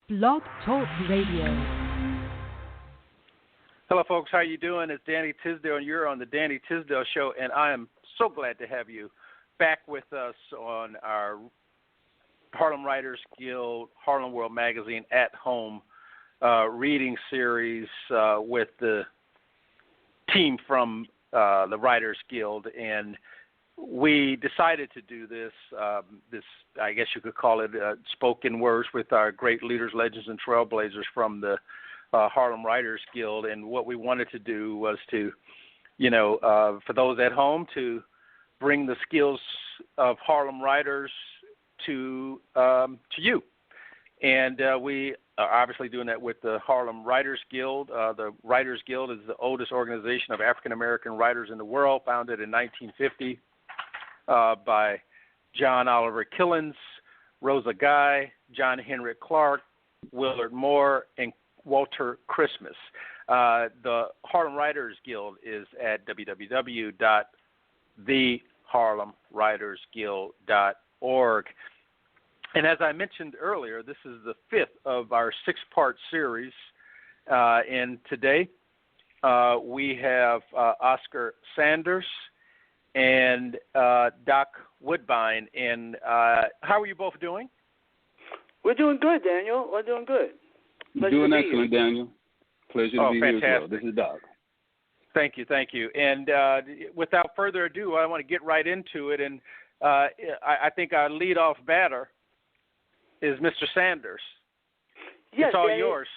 Blog Talk Radio. Hello, folks. How you doing? It's Danny Tisdale, and you're on the Danny Tisdale Show, and I am so glad to have you back with us on our Harlem Writers Guild, Harlem World Magazine at Home reading series with the team from the Writers Guild, and we decided to do this, I guess you could call it spoken words with our great leaders, legends, and trailblazers from the Harlem Writers Guild. And what we wanted to do was to, for those at home, to bring the skills of Harlem writers to you. And we are obviously doing that with the Harlem Writers Guild. The Writers Guild is the oldest organization of African-American writers in the world, founded in 1950 by John Oliver Killens, Rosa Guy, John Henry Clark, Willard Moore, and Walter Christmas. The Harlem Writers Guild is at www.theharlemwritersguild.org. And as I mentioned earlier, this is the fifth of our six-part series. And today we have Oscar Sanders and Doc Woodbine. And how are you both doing? We're doing good, Daniel. We're doing good. Pleasure doing excellent, Daniel. Pleasure to be fantastic. Here as well. This is Doc. Thank you. And without further ado, I want to get right into it. And I think our lead-off batter is Mr. Sanders. Yes, it's all Danny, yours.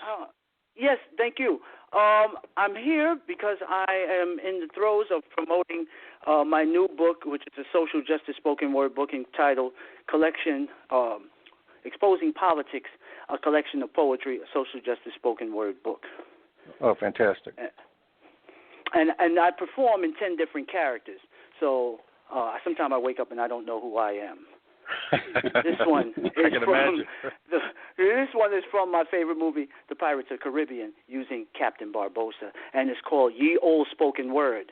Yes, thank you. I'm here because I am in the throes of promoting my new book, which is a social justice spoken word book entitled Collection Exposing Politics, a collection of poetry, a social justice spoken word book. Oh, fantastic. And I perform in 10 different characters. So sometimes I wake up and I don't know who I am. This one is from my favorite movie, The Pirates of the Caribbean, using Captain Barbossa, and it's called Ye Old Spoken Word.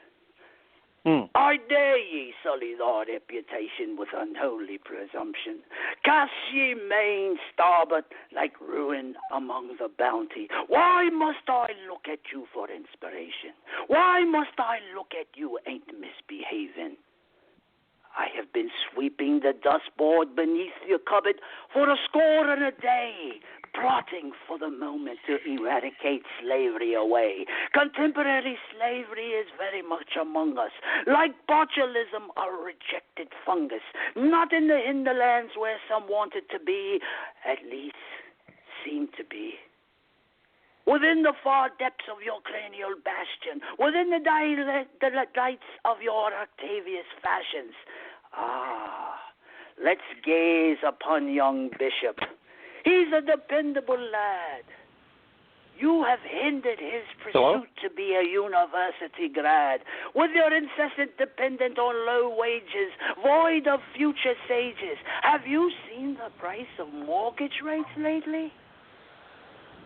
I dare ye sully thy reputation with unholy presumption. Cast ye main starboard like ruin among the bounty. Why must I look at you for inspiration? Why must I look at you ain't misbehaving? I have been sweeping the dustboard beneath your cupboard for a score and a day, plotting for the moment to eradicate slavery away. Contemporary slavery is very much among us, like botulism, a rejected fungus, not in the hinterlands where some want it to be, at least seem to be. Within the far depths of your cranial bastion, within the delights of your Octavius fashions. Let's gaze upon young Bishop. He's a dependable lad. You have hindered his pursuit to be a university grad. With your incessant dependent on low wages, void of future sages, have you seen the price of mortgage rates lately?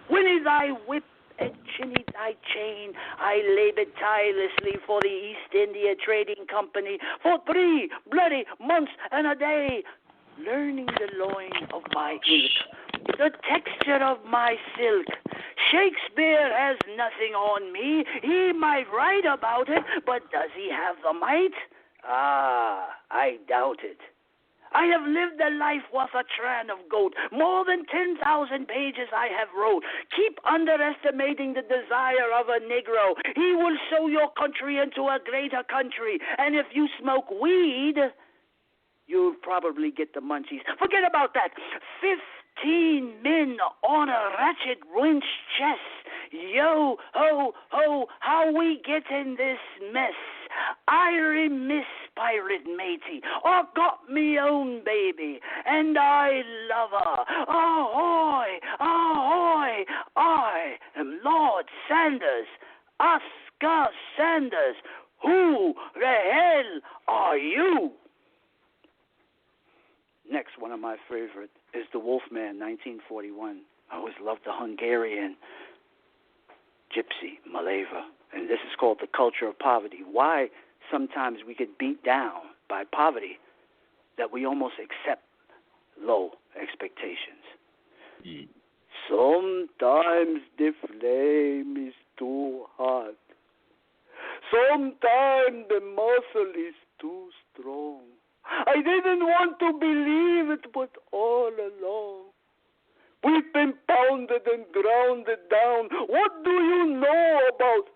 Winnie thy whip and chinny thy chain, I labored tirelessly for the East India Trading Company for 3 bloody months and a day, learning the loin of my ilk, the texture of my silk. Shakespeare has nothing on me. He might write about it, but does he have the might? I doubt it. I have lived a life worth a tran of gold. More than 10,000 pages I have wrote. Keep underestimating the desire of a Negro. He will sew your country into a greater country. And if you smoke weed, you'll probably get the munchies. Forget about that. 15 men on a ratchet winch chest. Yo, ho, ho, how we get in this mess? I remiss pirate matey, or got me own baby, and I love her. Ahoy, ahoy, I am Lord Sanders, Oscar Sanders. Who the hell are you? Next, one of my favorite is The Wolfman, 1941. I always loved the Hungarian gypsy, Maleva. And this is called The Culture of Poverty. Why sometimes we get beat down by poverty that we almost accept low expectations. So Sometimes the flame is too hot. Sometimes the muscle is too strong. I didn't want to believe it, but all along, we've been pounded and grounded down. What do you know about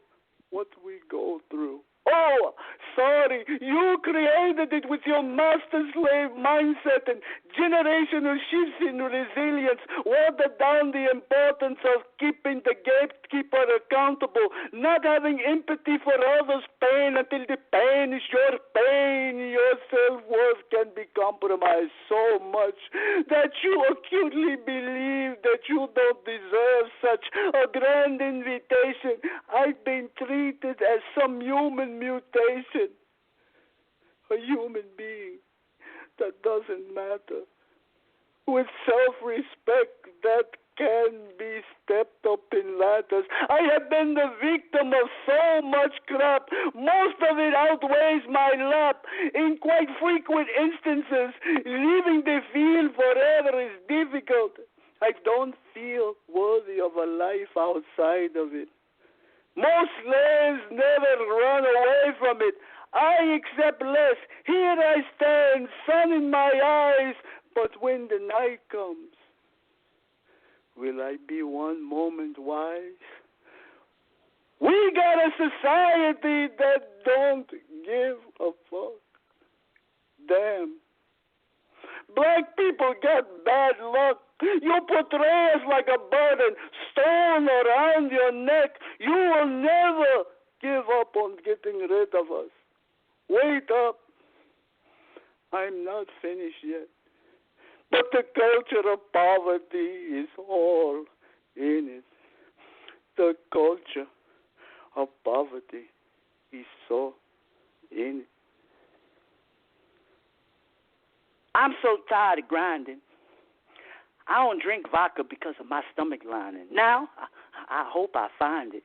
what we go through? Oh, sorry, you created it with your master-slave mindset and generational shifts in resilience, watered down the importance of keeping the gatekeeper accountable, not having empathy for others' pain until the pain is your pain. Your self-worth can be compromised so much that you acutely believe that you don't deserve such a grand invitation. I've been treated as some human mutation, a human being that doesn't matter, with self-respect that can be stepped up in ladders. I have been the victim of so much crap. Most of it outweighs my lap. In quite frequent instances, leaving the field forever is difficult. I don't feel worthy of a life outside of it. Most slaves never run away from it. I accept less. Here I stand, sun in my eyes. But when the night comes, will I be one moment wise? We got a society that don't give a fuck. Damn. Black people got bad luck. You portray us like a burden, stone around your neck. You will never give up on getting rid of us. Wait up. I'm not finished yet. But the culture of poverty is all in it. The culture of poverty is so in it. I'm so tired of grinding. I don't drink vodka because of my stomach lining. Now, I hope I find it.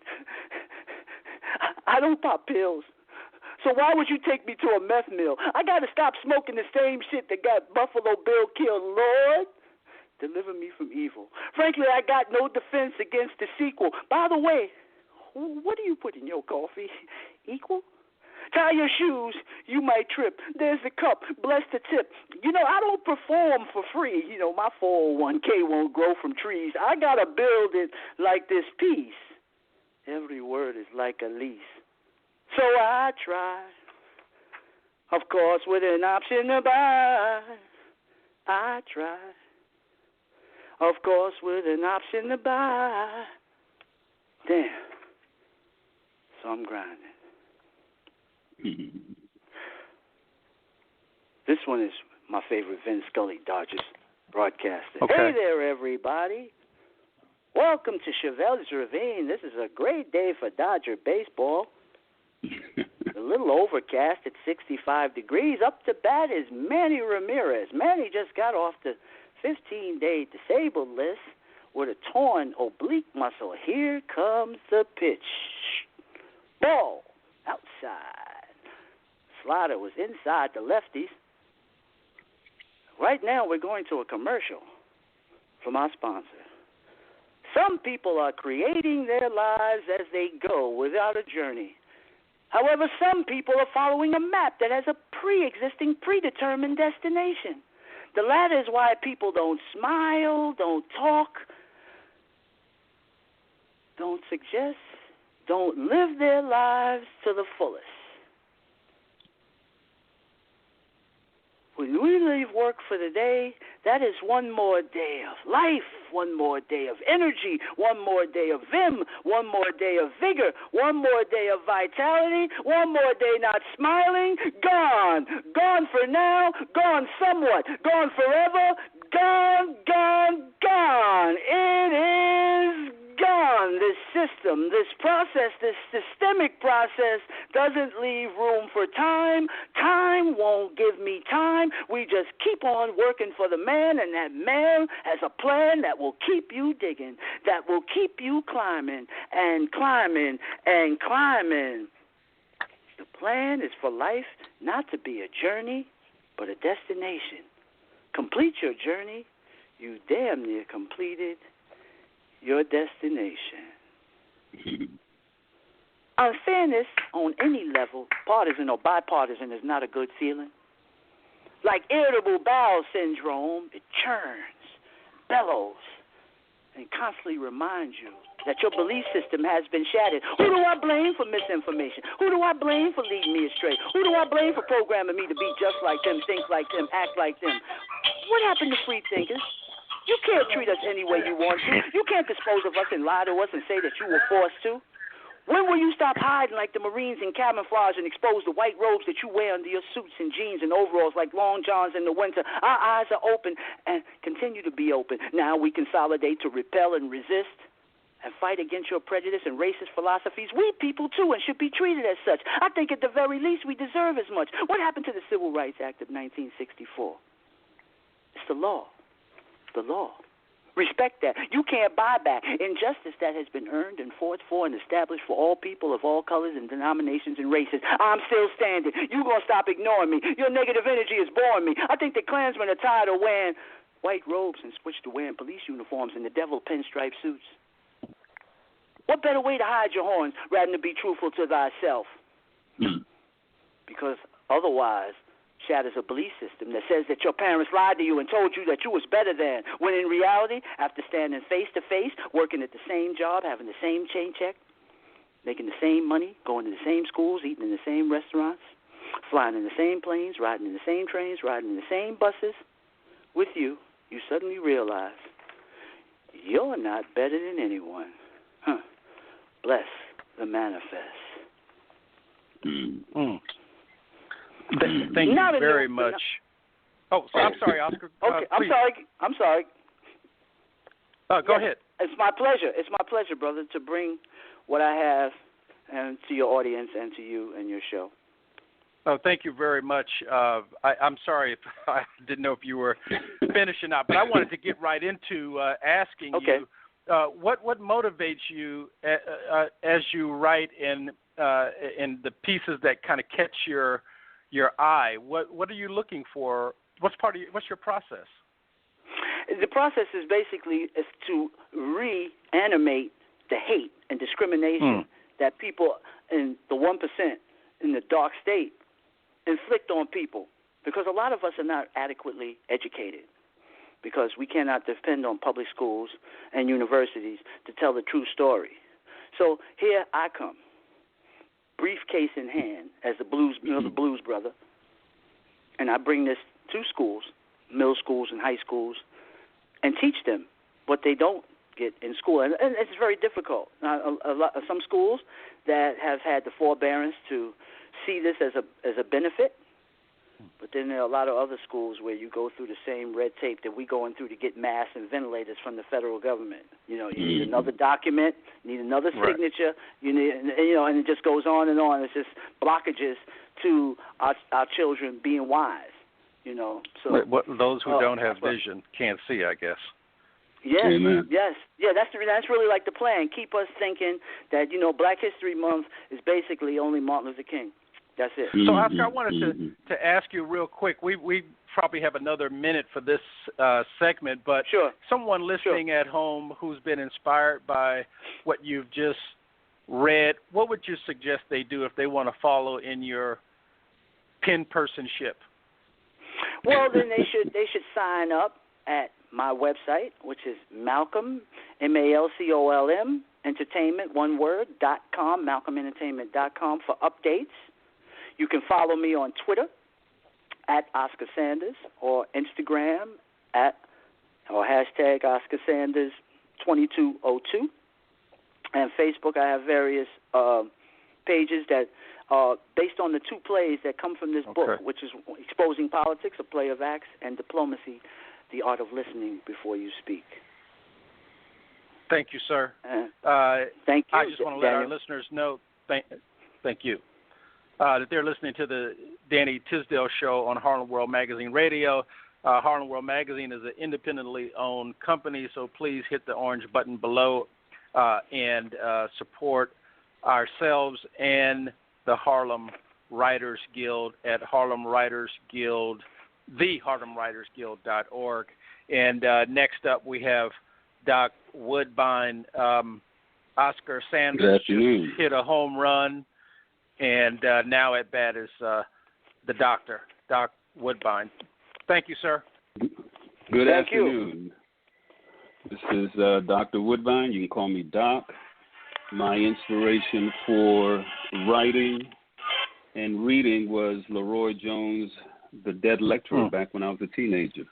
I don't pop pills. So why would you take me to a meth mill? I got to stop smoking the same shit that got Buffalo Bill killed. Lord, deliver me from evil. Frankly, I got no defense against the sequel. By the way, what do you put in your coffee? Equal? Tie your shoes, you might trip. There's the cup, bless the tip. You know, I don't perform for free. You know, my 401k won't grow from trees. I got to build it like this piece. Every word is like a lease. So I try, of course, with an option to buy. I try, of course, with an option to buy. Damn. So I'm grinding. This one is my favorite Vin Scully Dodgers broadcaster. Okay. Hey there, everybody. Welcome to Chevelle's Ravine. This is a great day for Dodger baseball. A little overcast at 65 degrees. Up to bat is Manny Ramirez. Manny just got off the 15-day disabled list with a torn oblique muscle. Here comes the pitch. Ball outside. Slider was inside the lefties. Right now we're going to a commercial from our sponsor. Some people are creating their lives as they go without a journey. However, some people are following a map that has a pre-existing, predetermined destination. The latter is why people don't smile, don't talk, don't suggest, don't live their lives to the fullest. When we leave work for the day, that is one more day of life, one more day of energy, one more day of vim, one more day of vigor, one more day of vitality, one more day not smiling, gone. Gone for now, gone somewhat, gone forever, gone, gone, gone. It is gone. This system, this process, this systemic process doesn't leave room for time. Time won't give me time. We just keep on working for the man, and that man has a plan that will keep you digging, that will keep you climbing and climbing and climbing. The plan is for life not to be a journey, but a destination. Complete your journey. You damn near completed your destination. Unfairness on any level, partisan or bipartisan, is not a good feeling. Like irritable bowel syndrome, it churns, bellows, and constantly reminds you that your belief system has been shattered. Who do I blame for misinformation? Who do I blame for leading me astray? Who do I blame for programming me to be just like them, think like them, act like them? What happened to free thinkers? You can't treat us any way you want to. You can't dispose of us and lie to us and say that you were forced to. When will you stop hiding like the Marines in camouflage and expose the white robes that you wear under your suits and jeans and overalls like long johns in the winter? Our eyes are open and continue to be open. Now we consolidate to repel and resist and fight against your prejudice and racist philosophies. We people, too, and should be treated as such. I think at the very least we deserve as much. What happened to the Civil Rights Act of 1964? It's the law. The law. Respect that. You can't buy back injustice that has been earned and fought for and established for all people of all colors and denominations and races. I'm still standing. You gonna stop ignoring me. Your negative energy is boring me. I think the Klansmen are tired of wearing white robes and switched to wearing police uniforms and the devil pinstripe suits. What better way to hide your horns rather than be truthful to thyself? Because otherwise shatters a belief system that says that your parents lied to you and told you that you was better than, when in reality, after standing face to face, working at the same job, having the same paycheck, making the same money, going to the same schools, eating in the same restaurants, flying in the same planes, riding in the same trains, riding in the same buses, with you suddenly realize you're not better than anyone. Bless the manifest. Thank you very much. Oh, so I'm sorry, Oscar. Okay, I'm sorry. Go ahead. It's my pleasure. It's my pleasure, brother, to bring what I have and to your audience and to you and your show. Oh, thank you very much. I'm sorry if I didn't know if you were finished or not, but I wanted to get right into asking you what motivates you as you write in the pieces that kind of catch your eye. What are you looking for? What's your process? The process is basically to reanimate the hate and discrimination that people in the 1% in the dark state inflict on people, because a lot of us are not adequately educated, because we cannot depend on public schools and universities to tell the true story. So here I come, briefcase in hand, as the blues brother, and I bring this to schools, middle schools and high schools, and teach them what they don't get in school. And it's very difficult. Some schools that have had the forbearance to see this as a benefit, but then there are a lot of other schools where you go through the same red tape that we going through to get masks and ventilators from the federal government. You need another document, you need another signature, you need, and it just goes on and on. It's just blockages to our children being wise. So those who don't have vision can't see, I guess. Yes, yes, yeah. That's really like the plan. Keep us thinking that Black History Month is basically only Martin Luther King. That's it. So, Oscar, I wanted to ask you real quick. We probably have another minute for this segment, but someone listening at home who's been inspired by what you've just read, what would you suggest they do if they want to follow in your pen personship? Well, then they should sign up at my website, which is Malcolm, MALCOLM, entertainment, one word, .com, malcolmentertainment.com for updates. You can follow me on Twitter at Oscar Sanders, or Instagram or hashtag Oscar Sanders 2202. And Facebook, I have various pages that are based on the two plays that come from this book, which is Exposing Politics, A Play of Acts, and Diplomacy, The Art of Listening Before You Speak. Thank you, sir. Thank you. I just want to let our listeners know, thank you, that they're listening to the Danny Tisdale Show on Harlem World Magazine Radio. Harlem World Magazine is an independently owned company, so please hit the orange button below and support ourselves and the Harlem Writers Guild at Harlem Writers Guild, theharlemwritersguild.org. And next up we have Doc Woodbine. Oscar Sanders just hit a home run, and now at bat is the doctor, Doc Woodbine. Thank you, sir. Good afternoon. This is Dr. Woodbine. You can call me Doc. My inspiration for writing and reading was Leroy Jones' The Dead Lecturer back when I was a teenager.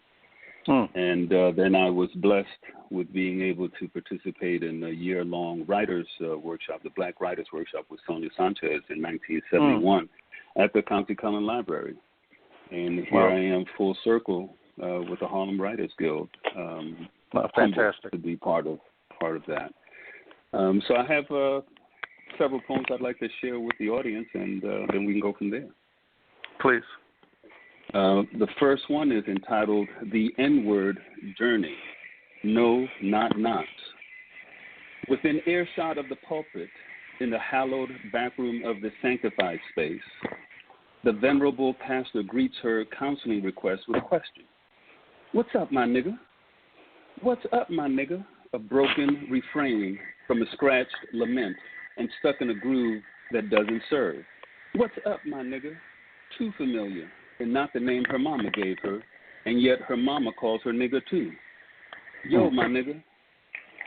And then I was blessed with being able to participate in a year-long writers workshop, the Black Writers Workshop with Sonia Sanchez in 1971 at the County Cullen Library. And here I am full circle with the Harlem Writers Guild. Fantastic. To be part of that. So I have several poems I'd like to share with the audience, and then we can go from there. Please. The first one is entitled The N-Word Journey. No, not. Within earshot of the pulpit, in the hallowed backroom of the sanctified space, the venerable pastor greets her counseling request with a question. What's up, my nigga? What's up, my nigga? A broken refrain from a scratched lament and stuck in a groove that doesn't serve. What's up, my nigga? Too familiar, and not the name her mama gave her, and yet her mama calls her nigga too. Yo, my nigga.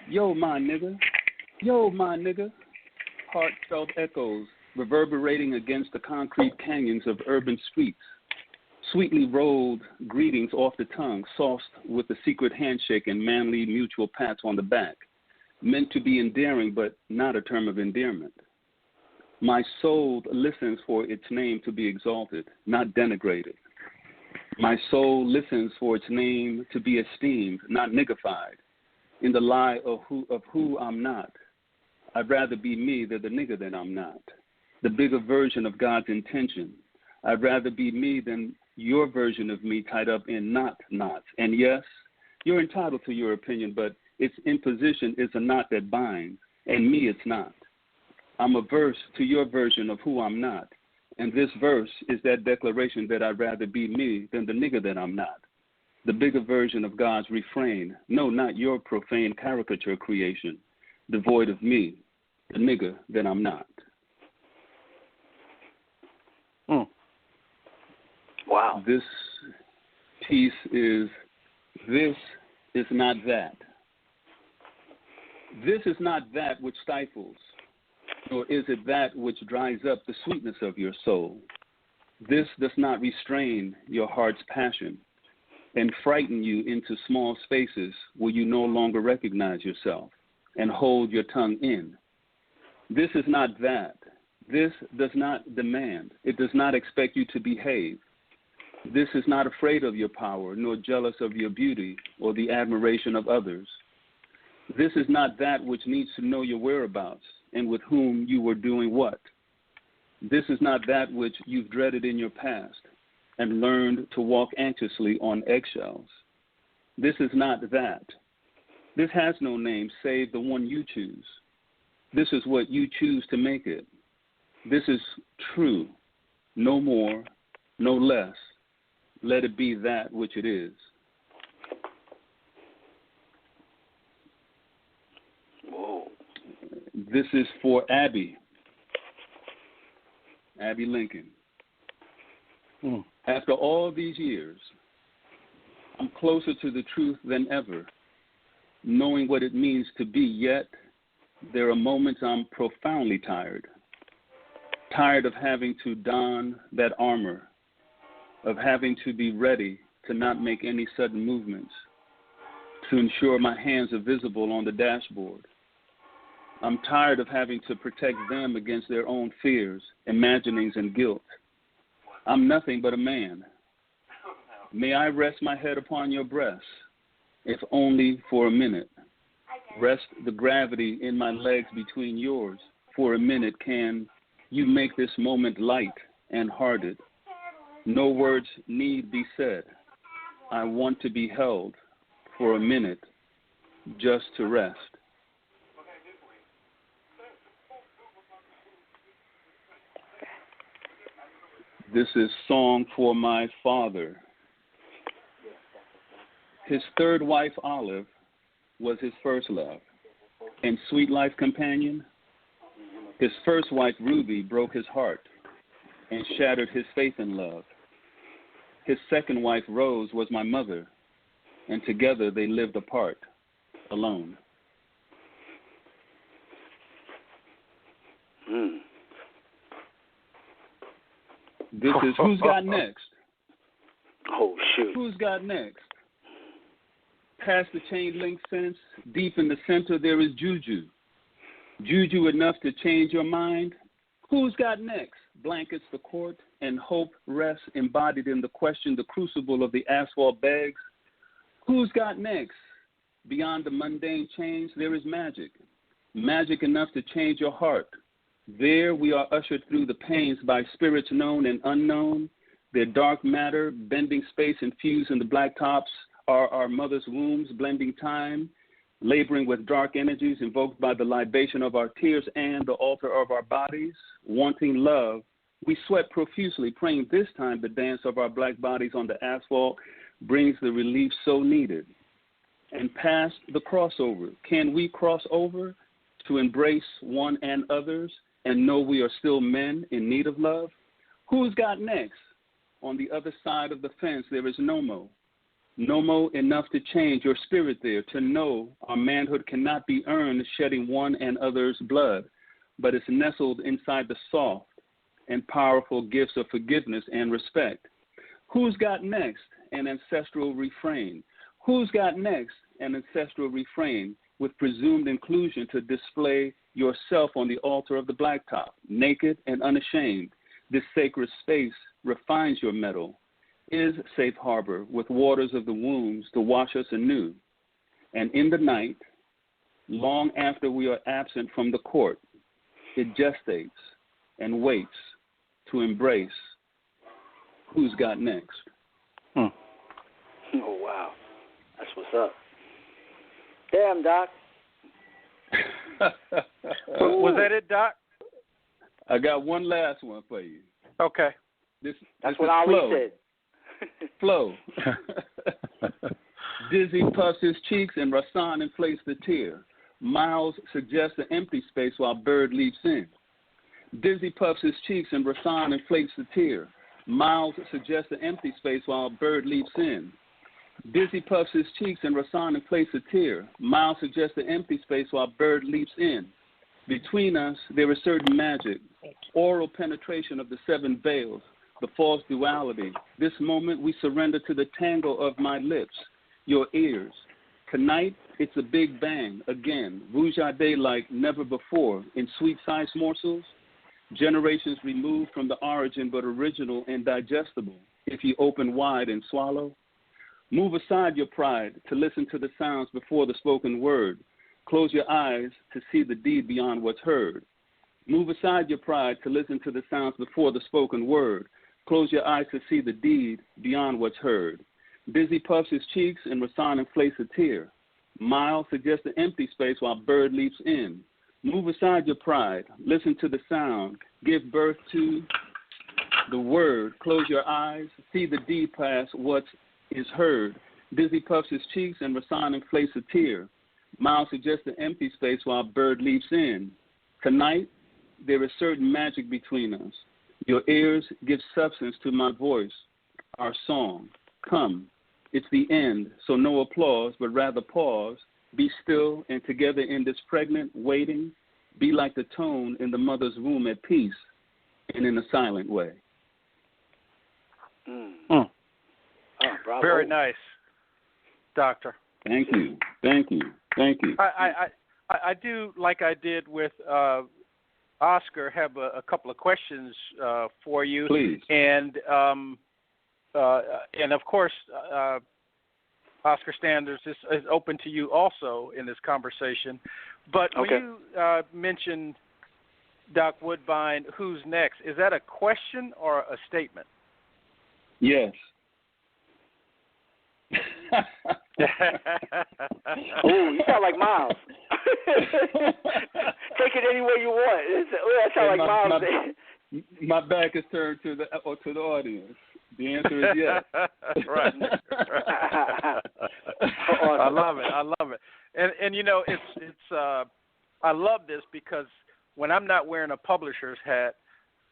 Yo, my nigga. Yo, my nigga. Heartfelt echoes reverberating against the concrete canyons of urban streets. Sweetly rolled greetings off the tongue, sauced with a secret handshake and manly mutual pats on the back, meant to be endearing but not a term of endearment. My soul listens for its name to be exalted, not denigrated. My soul listens for its name to be esteemed, not niggified. In the lie of who I'm not, I'd rather be me than the nigger that I'm not. The bigger version of God's intention. I'd rather be me than your version of me tied up in knots. And yes, you're entitled to your opinion, but its imposition is a knot that binds, and me it's not. I'm a verse to your version of who I'm not, and this verse is that declaration that I'd rather be me than the nigger that I'm not. The bigger version of God's refrain, no, not your profane caricature creation, devoid of me, the nigger that I'm not. Wow. This piece is, this is not that. This is not that which stifles, nor is it that which dries up the sweetness of your soul. This does not restrain your heart's passion and frighten you into small spaces where you no longer recognize yourself and hold your tongue in. This is not that. This does not demand. It does not expect you to behave. This is not afraid of your power, nor jealous of your beauty or the admiration of others. This is not that which needs to know your whereabouts and with whom you were doing what. This is not that which you've dreaded in your past and learned to walk anxiously on eggshells. This is not that. This has no name save the one you choose. This is what you choose to make it. This is true, no more, no less. Let it be that which it is. Whoa. This is for Abby Lincoln. After all these years, I'm closer to the truth than ever, knowing what it means to be, yet there are moments I'm profoundly tired of having to don that armor, of having to be ready to not make any sudden movements, to ensure my hands are visible on the dashboard. I'm tired of having to protect them against their own fears, imaginings, and guilt. I'm nothing but a man. May I rest my head upon your breast, if only for a minute. Rest the gravity in my legs between yours for a minute. Can you make this moment light and hearted? No words need be said. I want to be held for a minute just to rest. This is Song for My Father. His third wife, Olive, was his first love. and sweet life companion. His first wife, Ruby, broke his heart and shattered his faith in love. His second wife, Rose, was my mother, and together they lived apart, alone. This is Who's Got Next. Oh, shoot. Who's Got Next? Past the chain link fence, deep in the center, there is juju. Juju enough to change your mind? Who's got next? Blankets the court, and hope rests embodied in the question the crucible of the asphalt begs. Who's got next? Beyond the mundane change, there is magic. Magic enough to change your heart. There we are ushered through the pains by spirits known and unknown. Their dark matter, bending space infused in the blacktops, are our mother's wombs, blending time, laboring with dark energies invoked by the libation of our tears and the altar of our bodies. Wanting love, we sweat profusely, praying this time the dance of our black bodies on the asphalt brings the relief so needed. And past the crossover, can we cross over to embrace one and others and know we are still men in need of love? Who's got next? On the other side of the fence, there is Nomo. Nomo enough to change your spirit there, to know our manhood cannot be earned shedding one and other's blood, but is nestled inside the soft and powerful gifts of forgiveness and respect. Who's got next? An ancestral refrain. Who's got next? An ancestral refrain with presumed inclusion to display yourself on the altar of the blacktop, naked and unashamed. This sacred space refines your metal, is safe harbor with waters of the wombs to wash us anew. And in the night, long after we are absent from the court, it gestates and waits to embrace who's got next. Oh, wow. That's what's up. Damn, Doc. Was that it, Doc? I got one last one for you. Okay. That's what I always said. Flow. Dizzy puffs his cheeks and Rasan inflates the tear. Miles suggests an empty space while Bird leaps in. Dizzy puffs his cheeks and Rasan inflates the tear. Miles suggests an empty space while Bird leaps in. Dizzy puffs his cheeks and Rasan inflates a tear. Miles suggests an empty space while Bird leaps in. Between us, there is certain magic, oral penetration of the seven veils, the false duality. This moment we surrender to the tangle of my lips, your ears. Tonight, it's a big bang again, rouge-a-day like never before, in sweet-sized morsels, generations removed from the origin but original and digestible, if you open wide and swallow. Move aside your pride to listen to the sounds before the spoken word. Close your eyes to see the deed beyond what's heard. Move aside your pride to listen to the sounds before the spoken word. Close your eyes to see the deed beyond what's heard. Dizzy puffs his cheeks and Rasan inflates a tear. Miles suggests an empty space while Bird leaps in. Move aside your pride. Listen to the sound. Give birth to the word. Close your eyes. See the deed past what is heard. Dizzy puffs his cheeks and Rasan inflates a tear. Miles suggests an empty space while Bird leaps in. Tonight, there is certain magic between us. Your ears give substance to my voice, our song. Come, it's the end, so no applause, but rather pause. Be still, and together in this pregnant waiting, be like the tone in the mother's womb at peace and in a silent way. Oh, bravo. Very nice, Doctor. Thank you. Thank you. Thank you. I do, like I did with Oscar, have a couple of questions for you. Please. And of course, Oscar Standards is open to you also in this conversation. But when you mentioned Doc Woodbine, who's next? Is that a question or a statement? Yes. Oh, you sound like Miles. Take it any way you want. That sounds like Miles. My back is turned to the audience. The answer is yes. Right. I love it. And you know, it's I love this because when I'm not wearing a publisher's hat,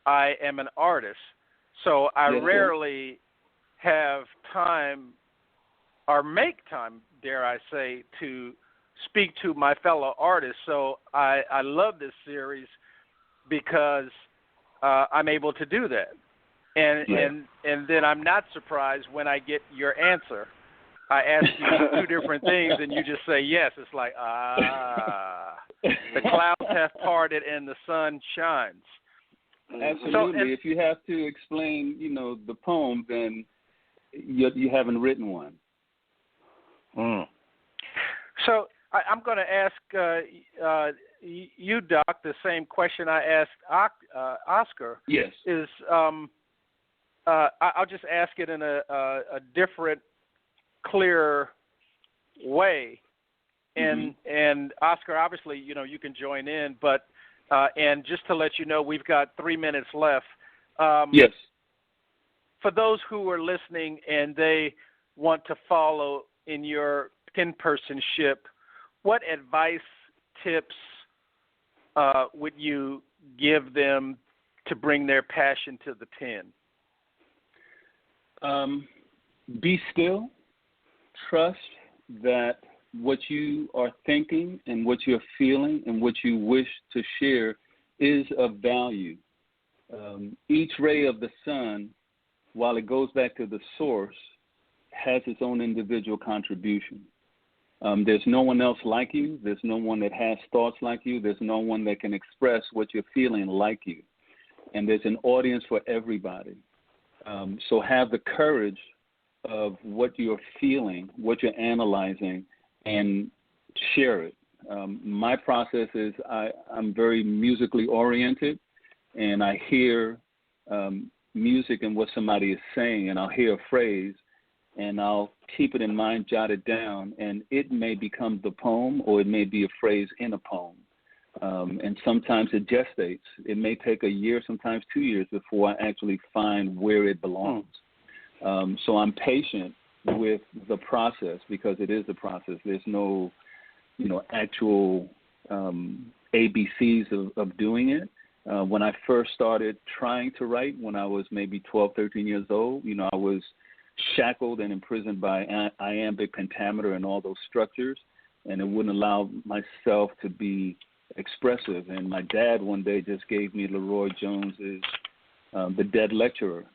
I am an artist. So I rarely have time or make time, dare I say, to speak to my fellow artists. So I love this series because I'm able to do that. And then I'm not surprised when I get your answer. I ask you two different things, and you just say yes. It's like, the clouds have parted and the sun shines. Absolutely. So, if you have to explain, the poem, then you haven't written one. So I'm going to ask you, Doc, the same question I asked Oscar. Yes. Is I'll just ask it in a different, clear way. And Oscar, obviously, you can join in, but and just to let you know, we've got 3 minutes left. Yes. For those who are listening and they want to follow in your pen-personship, what advice, tips would you give them to bring their passion to the pen? Be still. Trust that what you are thinking and what you're feeling and what you wish to share is of value. Each ray of the sun, while it goes back to the source, has its own individual contribution. There's no one else like you. There's no one that has thoughts like you. There's no one that can express what you're feeling like you. And there's an audience for everybody. So have the courage of what you're feeling, what you're analyzing, and share it. My process is I'm very musically oriented, and I hear music and what somebody is saying, and I'll hear a phrase, and I'll keep it in mind, jot it down, and it may become the poem, or it may be a phrase in a poem. And sometimes it gestates. It may take a year, sometimes 2 years before I actually find where it belongs. So I'm patient with the process because it is a process. There's no, actual ABCs of doing it. When I first started trying to write, when I was maybe 12, 13 years old, I was shackled and imprisoned by iambic pentameter and all those structures, and it wouldn't allow myself to be expressive. And my dad one day just gave me Leroy Jones's The Dead Lecturer.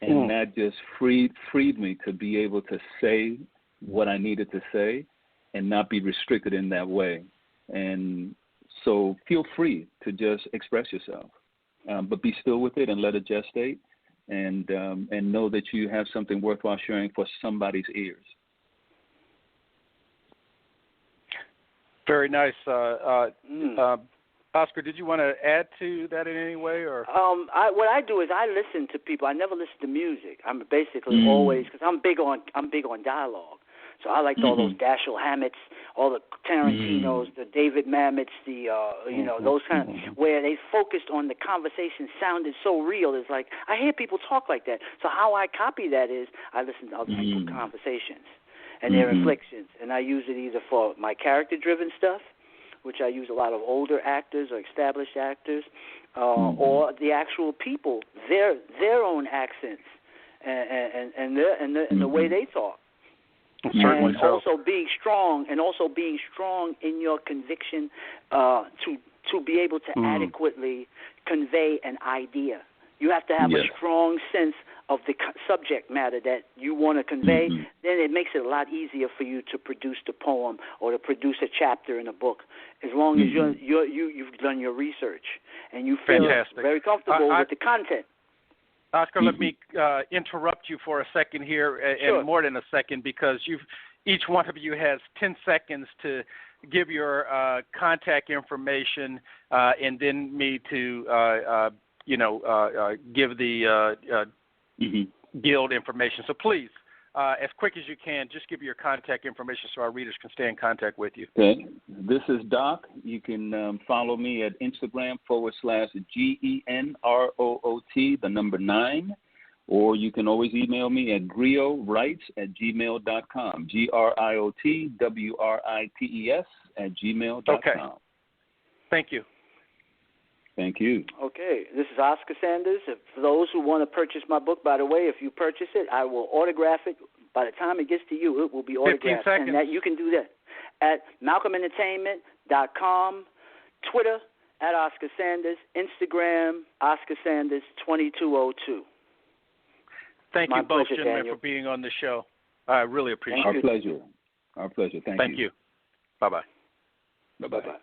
And that just freed me to be able to say what I needed to say and not be restricted in that way. And so feel free to just express yourself, but be still with it and let it gestate, and know that you have something worthwhile sharing for somebody's ears. Very nice. Oscar, did you want to add to that in any way, or? What I do is I listen to people. I never listen to music. I'm basically always, because I'm big on dialogue. So I liked all those Dashiell Hammetts, all the Tarantinos, the David Mamet's, those kind of, where they focused on the conversation, sounded so real. It's like I hear people talk like that. So how I copy that is I listen to other people's conversations and their inflections, and I use it either for my character-driven stuff, which I use a lot of older actors or established actors, or the actual people, their own accents and the way they talk. Certainly and so. also being strong in your conviction to be able to adequately convey an idea. You have to have a strong sense of the subject matter that you want to convey. Then it makes it a lot easier for you to produce the poem or to produce a chapter in a book, as long as you've done your research and you feel very comfortable with the content. Oscar, let me interrupt you for a second here, and more than a second, because each one of you has 10 seconds to give your contact information, and then me to give the guild information. So please, as quick as you can, just give your contact information so our readers can stay in contact with you. Okay. This is Doc. You can follow me at Instagram /GENROOT, 9, or you can always email me at griotwrites@gmail.com, GRIOTWRITES @gmail.com. Okay. Thank you. Thank you. Okay, this is Oscar Sanders. For those who want to purchase my book, by the way, if you purchase it, I will autograph it. By the time it gets to you, it will be autographed. 15 seconds. And that you can do that at malcolmentertainment.com, Twitter at Oscar Sanders, Instagram Oscar Sanders 2202. Thank you both, gentlemen, Daniel, for being on the show. I really appreciate it. Our pleasure. Our pleasure. Thank you. Thank you. Bye-bye. Bye-bye. Bye-bye.